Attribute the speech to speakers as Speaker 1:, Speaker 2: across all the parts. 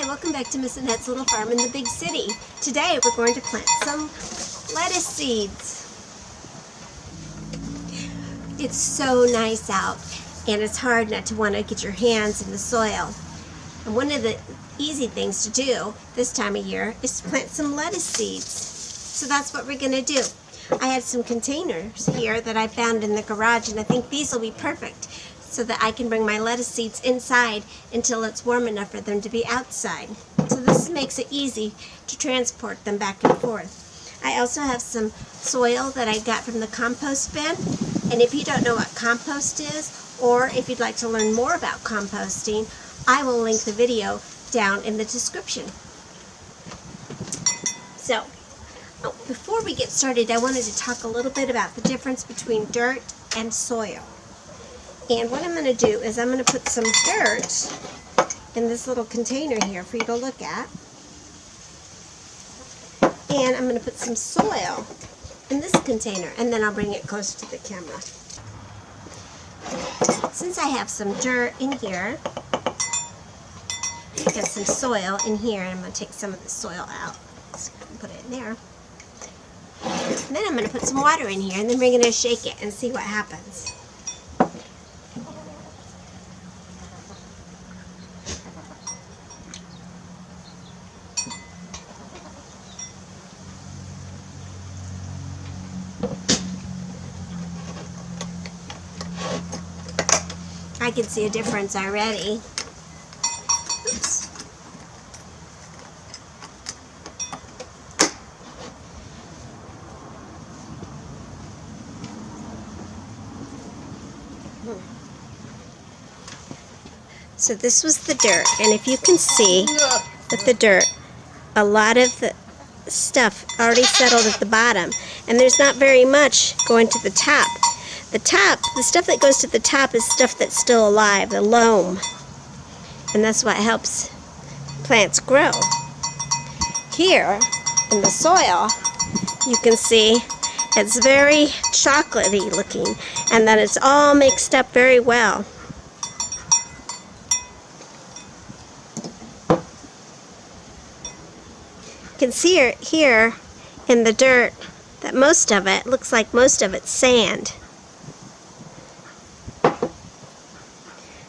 Speaker 1: Hi, welcome back to Miss Annette's Little Farm in the Big City. Today we're going to plant some lettuce seeds. It's so nice out and it's hard not to want to get your hands in the soil. And one of the easy things to do this time of year is to plant some lettuce seeds. So that's what we're going to do. I had some containers here that I found in the garage, and I think these will be perfect so that I can bring my lettuce seeds inside until it's warm enough for them to be outside. So this makes it easy to transport them back and forth. I also have some soil that I got from the compost bin, and if you don't know what compost is, or if you'd like to learn more about composting, I will link the video down in the description. So, before we get started, I wanted to talk a little bit about the difference between dirt and soil. And what I'm going to do is I'm going to put some dirt in this little container here for you to look at. And I'm going to put some soil in this container, and then I'll bring it closer to the camera. Since I have some dirt in here, and some soil in here, and I'm going to take some of the soil out. So I can put it in there. And then I'm going to put some water in here, and then we're going to shake it and see what happens. I can see a difference already. Oops. So this was the dirt, and if you can see with the dirt, a lot of the stuff already settled at the bottom, and there's not very much going to the top. The stuff that goes to the top is stuff that's still alive, the loam, and that's what helps plants grow. Here in the soil, you can see it's very chocolatey looking, and that it's all mixed up very well. You can see here in the dirt that most of it looks like most of it's sand.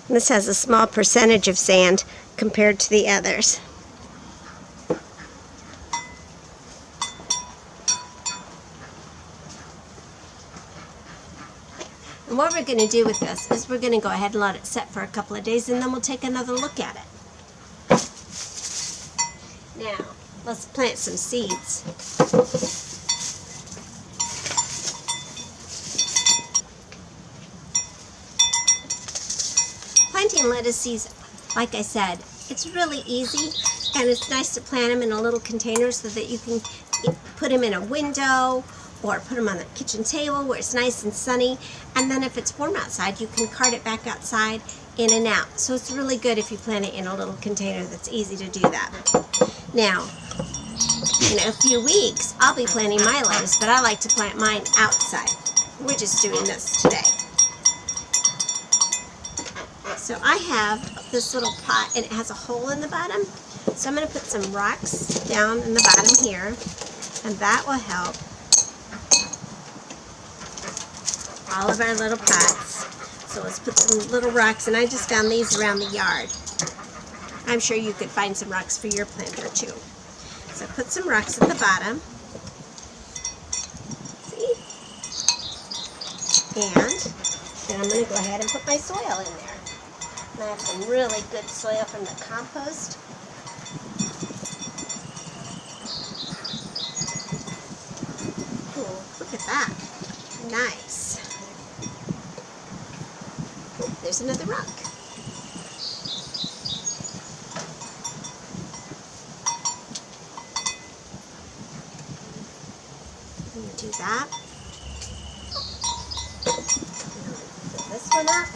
Speaker 1: And this has a small percentage of sand compared to the others. And what we're going to do with this is we're going to go ahead and let it set for a couple of days, and then we'll take another look at it. Now, let's plant some seeds. Planting lettuce seeds, like I said, it's really easy, and it's nice to plant them in a little container so that you can put them in a window or put them on the kitchen table where it's nice and sunny, and then if it's warm outside, you can cart it back outside in and out. So it's really good if you plant it in a little container that's easy to do that. Now, in a few weeks, I'll be planting my lettuce, but I like to plant mine outside. We're just doing this today. So I have this little pot, and it has a hole in the bottom. So I'm going to put some rocks down in the bottom here, and that will help all of our little pots. So let's put some little rocks, and I just found these around the yard. I'm sure you could find some rocks for your planter too. So put some rocks at the bottom. See? And then I'm going to go ahead and put my soil in there. And I have some really good soil from the compost. Ooh, look at that. Nice. Ooh, there's another rock. I'm going to do that. Put this one up.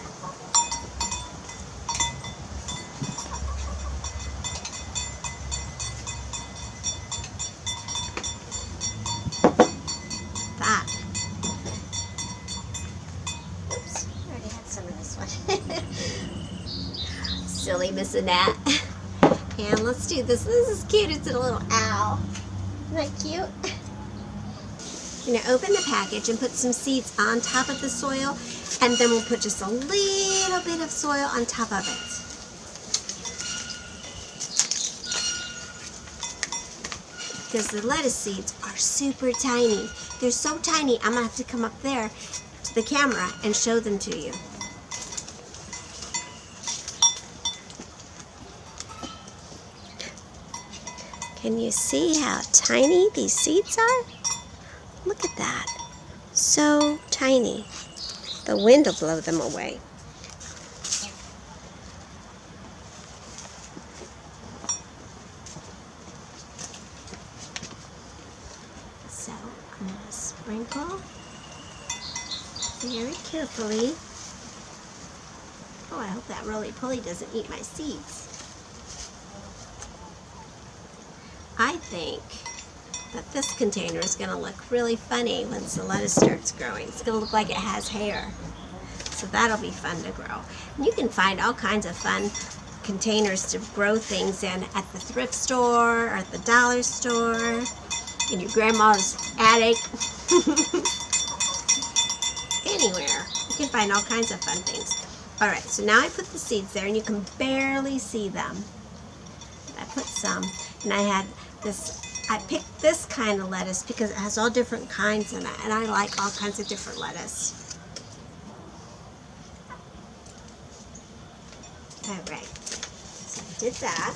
Speaker 1: Oops, I already had some of this one. Silly Miss Annette. And let's do this. This is cute. It's a little owl. Isn't that cute? I'm going to open the package and put some seeds on top of the soil, and then we'll put just a little bit of soil on top of it. Because the lettuce seeds are super tiny. They're so tiny, I'm going to have to come up there to the camera and show them to you. Can you see how tiny these seeds are? Look at that. So tiny. The wind will blow them away. So I'm going to sprinkle very carefully. Oh, I hope that roly-poly doesn't eat my seeds. I think that this container is going to look really funny once the lettuce starts growing. It's going to look like it has hair. So that'll be fun to grow. And you can find all kinds of fun containers to grow things in at the thrift store or at the dollar store, in your grandma's attic. Anywhere. You can find all kinds of fun things. Alright, so now I put the seeds there and you can barely see them. I put some, and I picked this kind of lettuce because it has all different kinds in it, and I like all kinds of different lettuce. Alright, so I did that.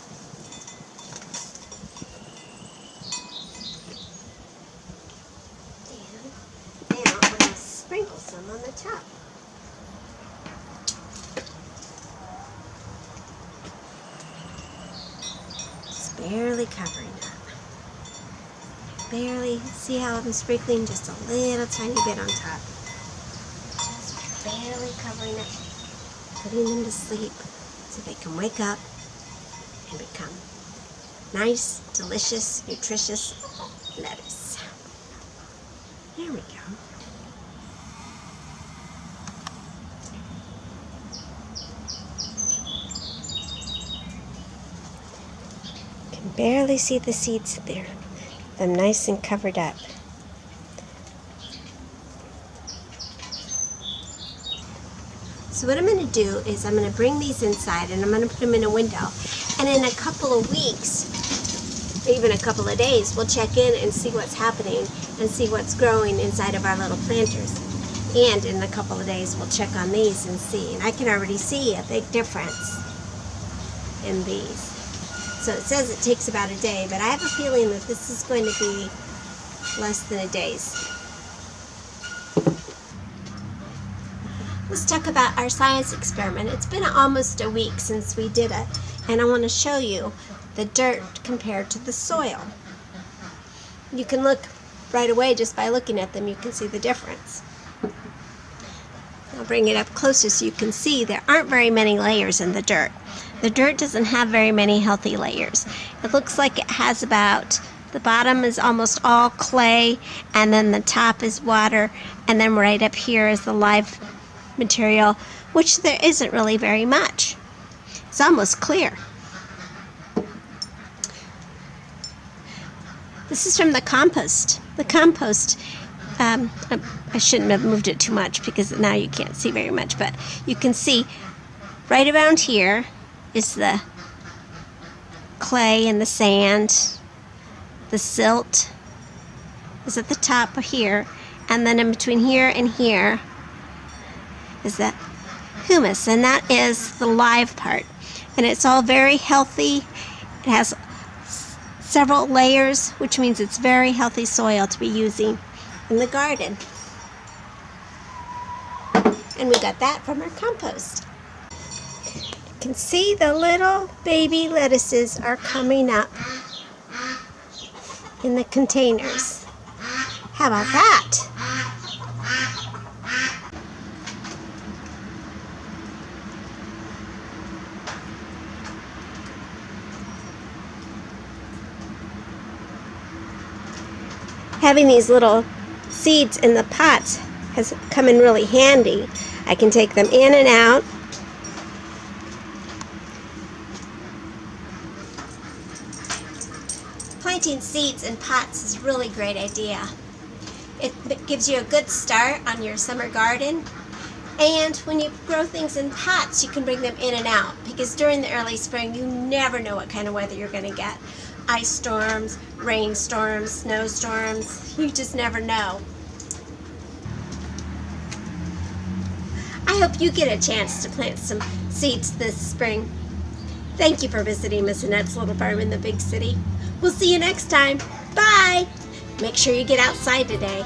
Speaker 1: And now I'm going to sprinkle some on the top. Barely covering up. Barely. See how I'm sprinkling just a little tiny bit on top. Just barely covering it. Putting them to sleep so they can wake up and become nice, delicious, nutritious lettuce. There we go. Barely see the seeds there. They're nice and covered up. So what I'm going to do is I'm going to bring these inside and I'm going to put them in a window. And in a couple of weeks, even a couple of days, we'll check in and see what's happening and see what's growing inside of our little planters. And in a couple of days, we'll check on these and see. And I can already see a big difference in these. So it says it takes about a day, but I have a feeling that this is going to be less than a day's. Let's talk about our science experiment. It's been almost a week since we did it, and I want to show you the dirt compared to the soil. You can look right away just by looking at them. You can see the difference. I'll bring it up closer so you can see there aren't very many layers in the dirt. The dirt doesn't have very many healthy layers. It looks like it has about, the bottom is almost all clay, and then the top is water, and then right up here is the live material, which there isn't really very much. It's almost clear. This is from the compost. The compost, I shouldn't have moved it too much because now you can't see very much, but you can see right around here is the clay and the sand. The silt is at the top here, and then in between here and here is the humus, and that is the live part. And it's all very healthy. It has several layers, which means it's very healthy soil to be using in the garden. And we got that from our compost. You can see the little baby lettuces are coming up in the containers. How about that? Having these little seeds in the pots has come in really handy. I can take them in and out. planting seeds in pots is a really great idea. It gives you a good start on your summer garden. And when you grow things in pots, you can bring them in and out, because during the early spring, you never know what kind of weather you're going to get. Ice storms, rainstorms, snowstorms, you just never know. I hope you get a chance to plant some seeds this spring. Thank you for visiting Miss Annette's Little Farm in the Big City. We'll see you next time. Bye! Make sure you get outside today.